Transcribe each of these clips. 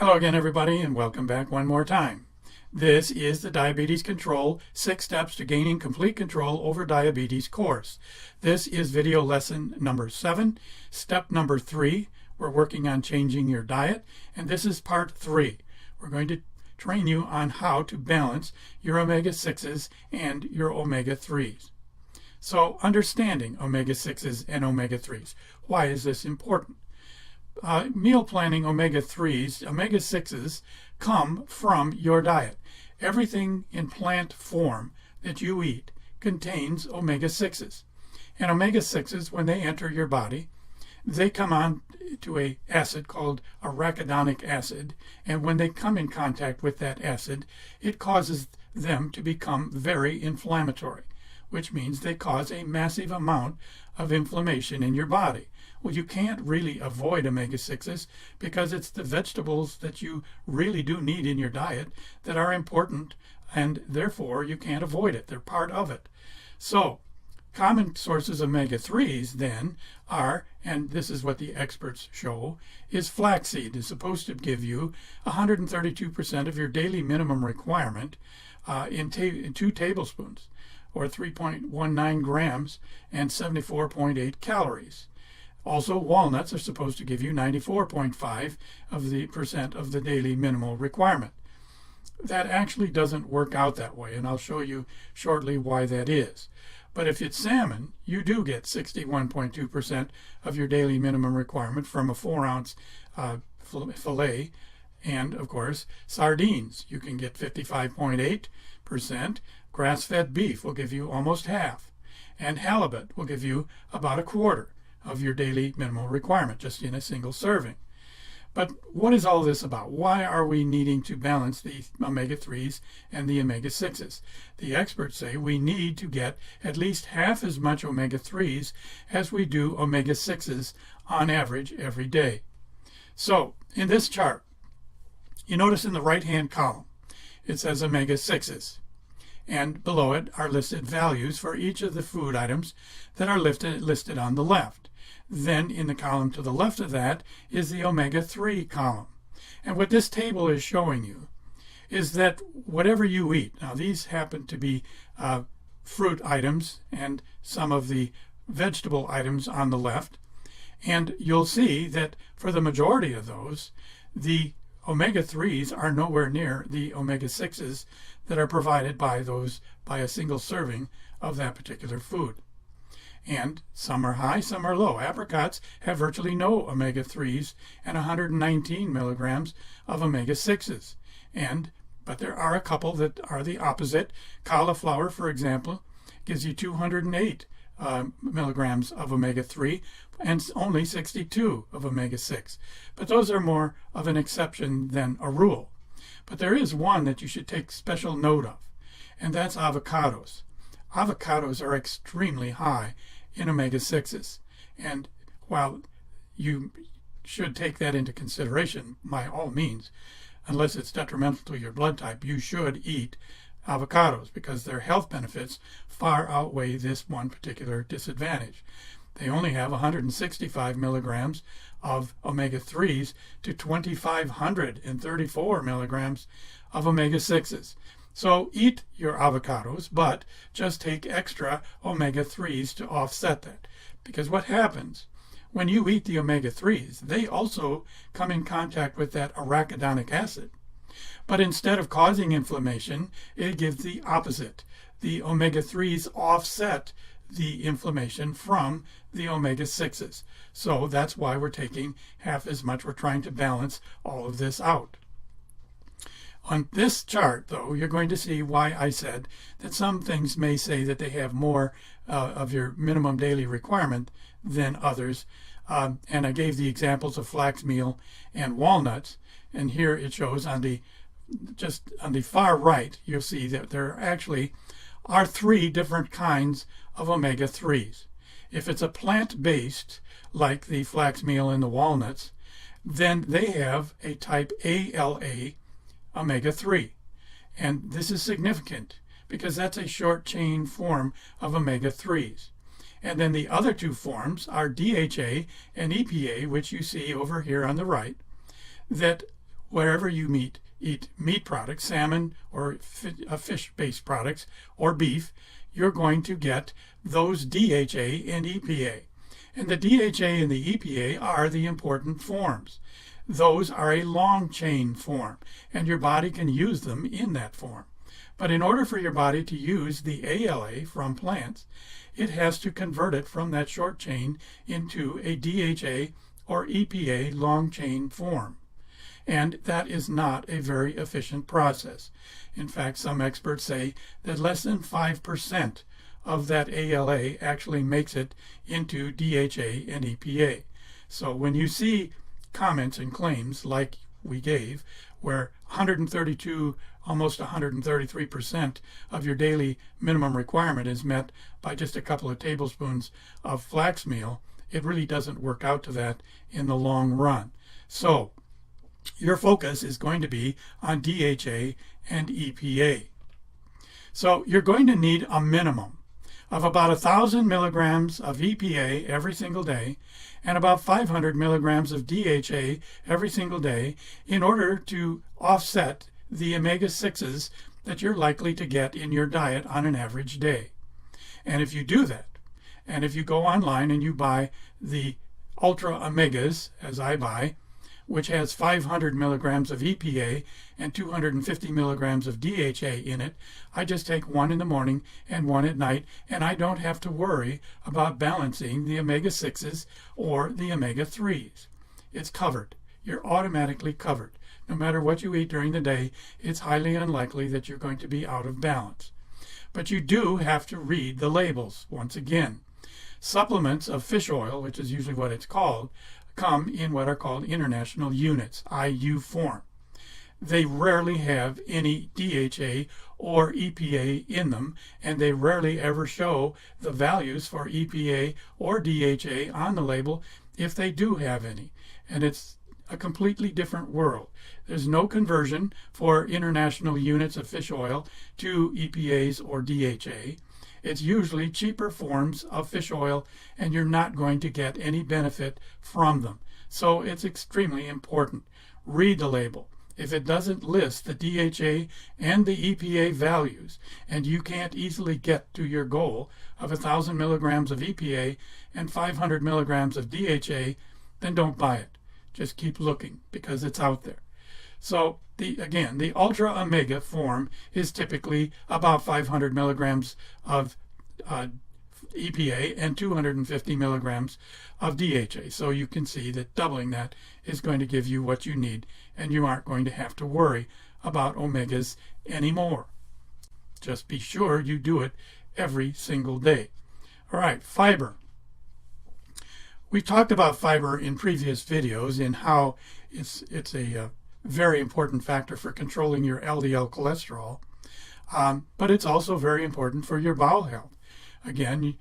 Hello again, everybody, and welcome back one more time. This is the Diabetes Control 6 Steps to Gaining Complete Control Over Diabetes course. This is video lesson number 7, step number 3. We're working on changing your diet, and this is part 3. We're going to train you on how to balance your omega-6s and your omega-3s. So, understanding omega-6s and omega-3s. Why is this important? Meal planning omega-3s, omega-6s come from your diet. Everything in plant form that you eat contains omega-6s. And omega-6s, when they enter your body, they come on to an acid called arachidonic acid. And when they come in contact with that acid, it causes them to become very inflammatory, which means they cause a massive amount of inflammation in your body. Well, you can't really avoid omega-6s because it's the vegetables that you really do need in your diet that are important, and therefore you can't avoid it. They're part of it. So, common sources of omega-3s then are, and this is what the experts show, is flaxseed is supposed to give you 132% of your daily minimum requirement in 2 tablespoons, or 3.19 grams and 74.8 calories. Also, walnuts are supposed to give you 94.5% of the daily minimal requirement. That actually doesn't work out that way, and I'll show you shortly why that is. But if it's salmon, you do get 61.2% of your daily minimum requirement from a 4-ounce fillet. And, of course, sardines, you can get 55.8%. Grass-fed beef will give you almost half. And halibut will give you about a quarter of your daily minimal requirement, just in a single serving. But what is all this about? Why are we needing to balance the omega-3s and the omega-6s? The experts say we need to get at least half as much omega-3s as we do omega-6s on average every day. So, in this chart, you notice in the right-hand column, it says omega-6s. And below it are listed values for each of the food items that are listed on the left. Then in the column to the left of that is the omega-3 column. And what this table is showing you is that whatever you eat, now these happen to be fruit items and some of the vegetable items on the left, and you'll see that for the majority of those, the omega-3s are nowhere near the omega-6s that are provided by a single serving of that particular food. And some are high, some are low. Apricots have virtually no omega-3s and 119 milligrams of omega-6s. But there are a couple that are the opposite. Cauliflower, for example, gives you 208 milligrams of omega-3 and only 62 of omega-6. But those are more of an exception than a rule. But there is one that you should take special note of, and that's avocados. Avocados are extremely high in omega-6s, and while you should take that into consideration by all means, unless it's detrimental to your blood type, you should eat avocados because their health benefits far outweigh this one particular disadvantage. They only have 165 milligrams of omega-3s to 2,534 milligrams of omega-6s. So eat your avocados, but just take extra omega-3s to offset that. Because what happens when you eat the omega-3s, they also come in contact with that arachidonic acid. But instead of causing inflammation, it gives the opposite. The omega-3s offset the inflammation from the omega-6s. So that's why we're taking half as much. We're trying to balance all of this out. On this chart, though, you're going to see why I said that some things may say that they have more of your minimum daily requirement than others. And I gave the examples of flax meal and walnuts. And here it shows just on the far right, you'll see that there actually are 3 different kinds of omega-3s. If it's a plant-based, like the flax meal and the walnuts, then they have a type ALA omega-3. And this is significant because that's a short chain form of omega-3s. And then the other 2 forms are DHA and EPA, which you see over here on the right, that wherever you eat meat products, salmon or fish-based products or beef, you're going to get those DHA and EPA. And the DHA and the EPA are the important forms. Those are a long chain form, and your body can use them in that form. But in order for your body to use the ALA from plants, it has to convert it from that short chain into a DHA or EPA long chain form. And that is not a very efficient process. In fact, some experts say that less than 5% of that ALA actually makes it into DHA and EPA. So when you see comments and claims like we gave, where 132, almost 133% of your daily minimum requirement is met by just a couple of tablespoons of flax meal, it really doesn't work out to that in the long run. So your focus is going to be on DHA and EPA. So you're going to need a minimum of about 1,000 milligrams of EPA every single day and about 500 milligrams of DHA every single day in order to offset the omega-6s that you're likely to get in your diet on an average day. And if you do that, and if you go online and you buy the Ultra Omegas, as I buy, which has 500 milligrams of EPA and 250 milligrams of DHA in it, I just take one in the morning and one at night, and I don't have to worry about balancing the omega-6s or the omega-3s. It's covered. You're automatically covered. No matter what you eat during the day, it's highly unlikely that you're going to be out of balance. But you do have to read the labels once again. Supplements of fish oil, which is usually what it's called, come in what are called international units, IU form. They rarely have any DHA or EPA in them, and they rarely ever show the values for EPA or DHA on the label if they do have any. And it's a completely different world. There's no conversion for international units of fish oil to EPAs or DHA. It's usually cheaper forms of fish oil, and you're not going to get any benefit from them. So it's extremely important. Read the label. If it doesn't list the DHA and the EPA values, and you can't easily get to your goal of 1,000 milligrams of EPA and 500 milligrams of DHA, then don't buy it. Just keep looking, because it's out there. So again, the Ultra Omega form is typically about 500 milligrams of EPA and 250 milligrams of DHA. So you can see that doubling that is going to give you what you need, and you aren't going to have to worry about omegas anymore. Just be sure you do it every single day. All right, fiber. We talked about fiber in previous videos and how it's a very important factor for controlling your LDL cholesterol, but it's also very important for your bowel health. Again,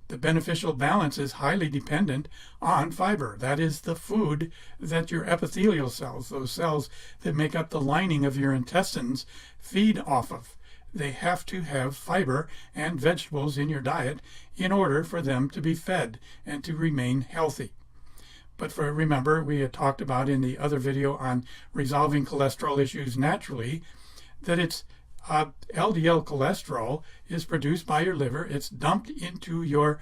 the beneficial balance is highly dependent on fiber. That is the food that your epithelial cells, those cells that make up the lining of your intestines, feed off of. They have to have fiber and vegetables in your diet in order for them to be fed and to remain healthy. But remember, we had talked about in the other video on resolving cholesterol issues naturally, that it's LDL cholesterol is produced by your liver. It's dumped into your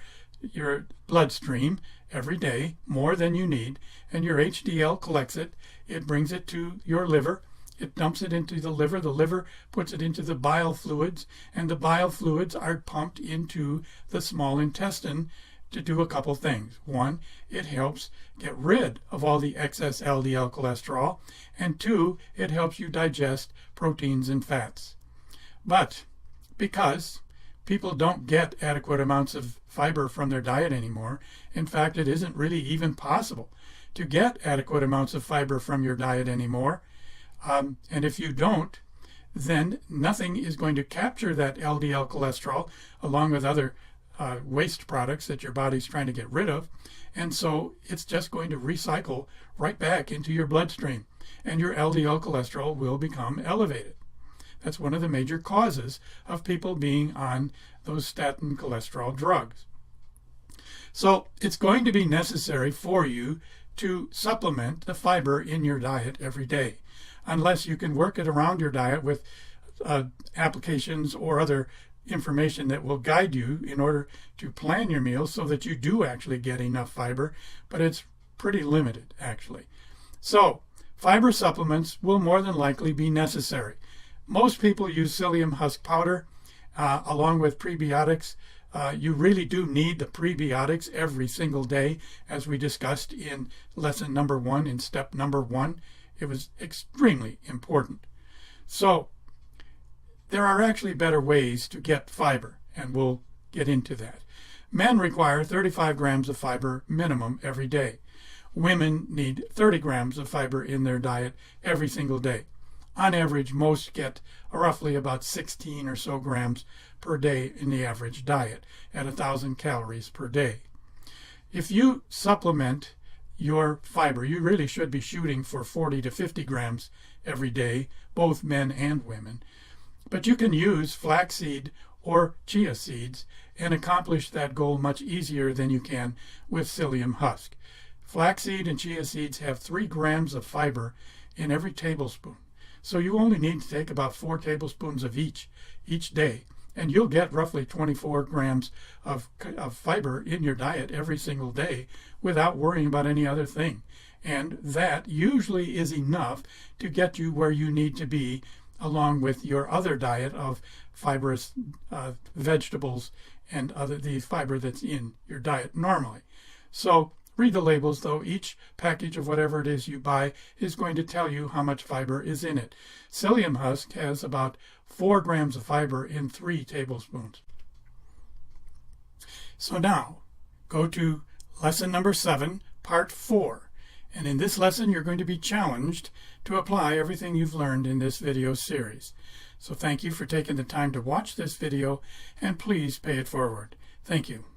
bloodstream every day, more than you need, and your HDL collects it. It brings it to your liver. It dumps it into the liver puts it into the bile fluids, and the bile fluids are pumped into the small intestine to do a couple things. One, it helps get rid of all the excess LDL cholesterol, and two, it helps you digest proteins and fats. But because people don't get adequate amounts of fiber from their diet anymore, in fact, it isn't really even possible to get adequate amounts of fiber from your diet anymore. And if you don't, then nothing is going to capture that LDL cholesterol along with other waste products that your body's trying to get rid of. And so it's just going to recycle right back into your bloodstream, and your LDL cholesterol will become elevated. That's one of the major causes of people being on those statin cholesterol drugs. So it's going to be necessary for you to supplement the fiber in your diet every day, unless you can work it around your diet with applications or other information that will guide you in order to plan your meals so that you do actually get enough fiber, but it's pretty limited actually. So fiber supplements will more than likely be necessary. Most people use psyllium husk powder along with prebiotics. You really do need the prebiotics every single day, as we discussed in lesson number 1 in step number 1. It was extremely important. So there are actually better ways to get fiber, and we'll get into that. Men require 35 grams of fiber minimum every day. Women need 30 grams of fiber in their diet every single day. On average, most get roughly about 16 or so grams per day in the average diet at 1,000 calories per day. If you supplement your fiber, you really should be shooting for 40 to 50 grams every day, both men and women. But you can use flaxseed or chia seeds and accomplish that goal much easier than you can with psyllium husk. Flaxseed and chia seeds have 3 grams of fiber in every tablespoon. So you only need to take about 4 tablespoons of each day, and you'll get roughly 24 grams of fiber in your diet every single day without worrying about any other thing. And that usually is enough to get you where you need to be, along with your other diet of fibrous vegetables and the fiber that's in your diet normally. So read the labels, though. Each package of whatever it is you buy is going to tell you how much fiber is in it. Psyllium husk has about 4 grams of fiber in 3 tablespoons. So now, go to lesson number 7, part 4. And in this lesson, you're going to be challenged to apply everything you've learned in this video series. So thank you for taking the time to watch this video, and please pay it forward. Thank you.